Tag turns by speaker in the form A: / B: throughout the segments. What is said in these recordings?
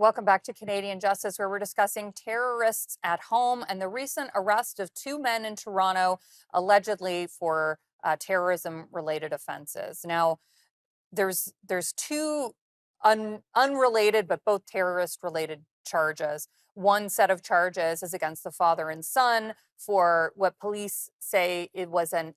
A: Welcome back to Canadian Justice, where we're discussing terrorists at home and the recent arrest of two men in Toronto, allegedly for terrorism-related offenses. Now, there's two unrelated but both terrorist-related charges. One set of charges is against the father and son for what police say it was a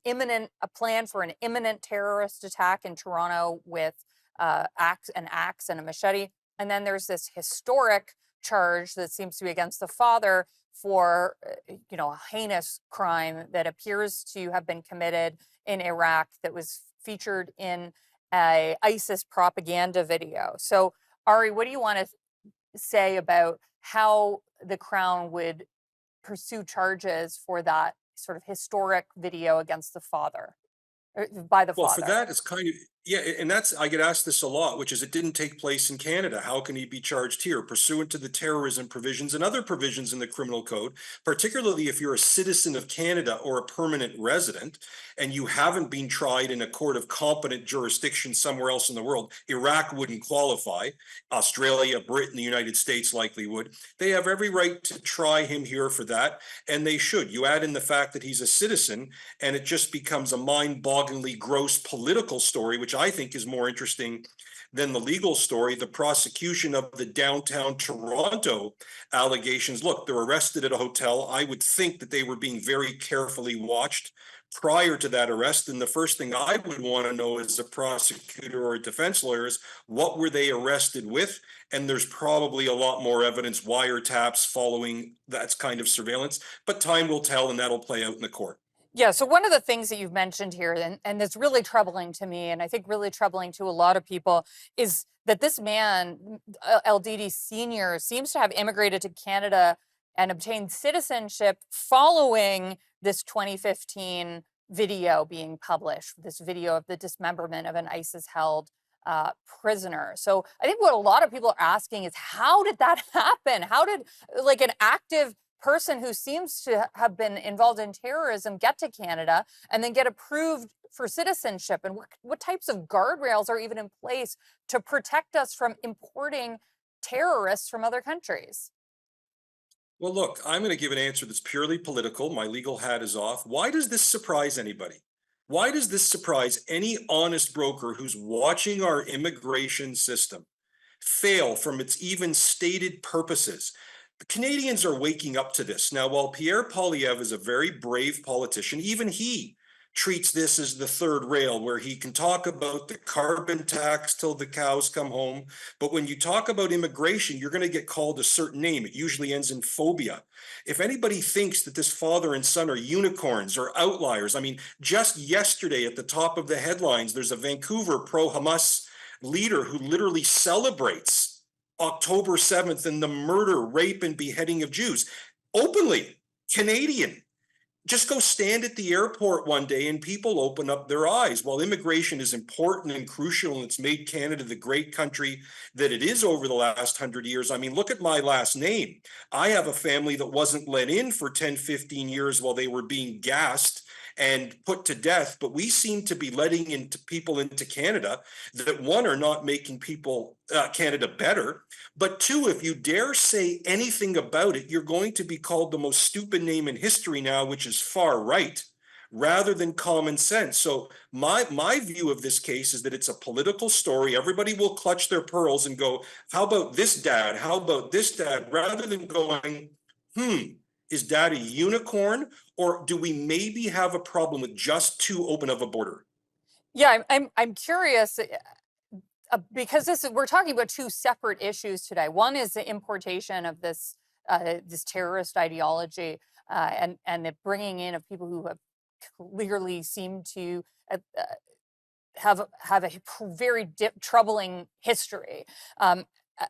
A: plan for an imminent terrorist attack in Toronto with an axe and a machete. And then there's this historic charge that seems to be against the father for, a heinous crime that appears to have been committed in Iraq that was featured in a ISIS propaganda video. So, Ari, what do you want to say about how the Crown would pursue charges for that sort of historic video against the father, by the
B: Well, for
A: father?
B: that, it's kind of, yeah, and that's, I get asked this a lot, which is it didn't take place in Canada. How can he be charged here pursuant to the terrorism provisions and other provisions in the criminal code, particularly if you're a citizen of Canada or a permanent resident and you haven't been tried in a court of competent jurisdiction somewhere else in the world? Iraq wouldn't qualify. Australia, Britain, the United States likely would. They have every right to try him here for that, and they should. You add in the fact that he's a citizen, and it just becomes a mind-bogglingly gross political story, which I think is more interesting than the legal story. The prosecution of the downtown Toronto allegations. Look, they're arrested at a hotel. I would think that they were being very carefully watched prior to that arrest. And the first thing I would want to know as a prosecutor or a defense lawyer is what were they arrested with? And there's probably a lot more evidence, wiretaps following that kind of surveillance, but time will tell and that'll play out in the court.
A: Yeah, so one of the things that you've mentioned here, and it's really troubling to me, and I think really troubling to a lot of people, is that this man, LDD Sr., seems to have immigrated to Canada and obtained citizenship following this 2015 video being published, this video of the dismemberment of an ISIS-held prisoner. So I think what a lot of people are asking is, how did that happen? How did, like, an active person who seems to have been involved in terrorism get to Canada and then get approved for citizenship? And what types of guardrails are even in place to protect us from importing terrorists from other countries?
B: Well, look, I'm going to give an answer that's purely political. My legal hat is off. Why does this surprise anybody? Why does this surprise any honest broker who's watching our immigration system fail from its even stated purposes? The Canadians are waking up to this. Now, while Pierre Poilievre is a very brave politician, even he treats this as the third rail, where he can talk about the carbon tax till the cows come home. But when you talk about immigration, you're going to get called a certain name. It usually ends in phobia. If anybody thinks that this father and son are unicorns or outliers, I mean, just yesterday at the top of the headlines, there's a Vancouver pro-Hamas leader who literally celebrates October 7th and the murder, rape, and beheading of Jews. Openly, Canadian. Just go stand at the airport one day and people open up their eyes. While immigration is important and crucial and it's made Canada the great country that it is over the last 100 years, I mean, look at my last name. I have a family that wasn't let in for 10, 15 years while they were being gassed and put to death, but we seem to be letting people into Canada that, one, are not making Canada better, but two, if you dare say anything about it, you're going to be called the most stupid name in history now, which is far right, rather than common sense. So my view of this case is that it's a political story. Everybody will clutch their pearls and go, how about this dad? How about this dad? Rather than going, is dad a unicorn, or do we maybe have a problem with just too open of a border?
A: Yeah, I'm curious, because we're talking about two separate issues today. One is the importation of this terrorist ideology, and the bringing in of people who have clearly seemed to have a very troubling history.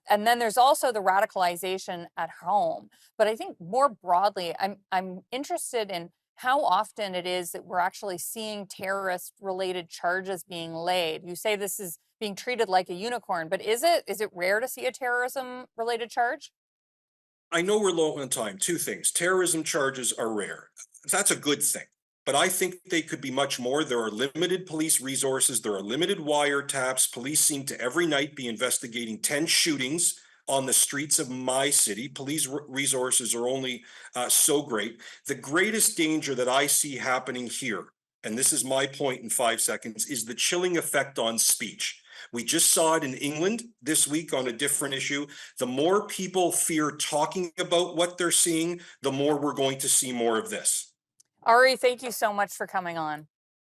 A: And then there's also the radicalization at home. But I think more broadly, I'm interested in how often it is that we're actually seeing terrorist-related charges being laid. You say this is being treated like a unicorn, but is it rare to see a terrorism-related charge?
B: I know we're low on time. Two things. Terrorism charges are rare. That's a good thing. But I think they could be much more. There are limited police resources. There are limited wiretaps. Police seem to every night be investigating 10 shootings on the streets of my city. Police resources are only so great. The greatest danger that I see happening here, and this is my point in 5 seconds, is the chilling effect on speech. We just saw it in England this week on a different issue. The more people fear talking about what they're seeing, the more we're going to see more of this.
A: Ari, thank you so much for coming on.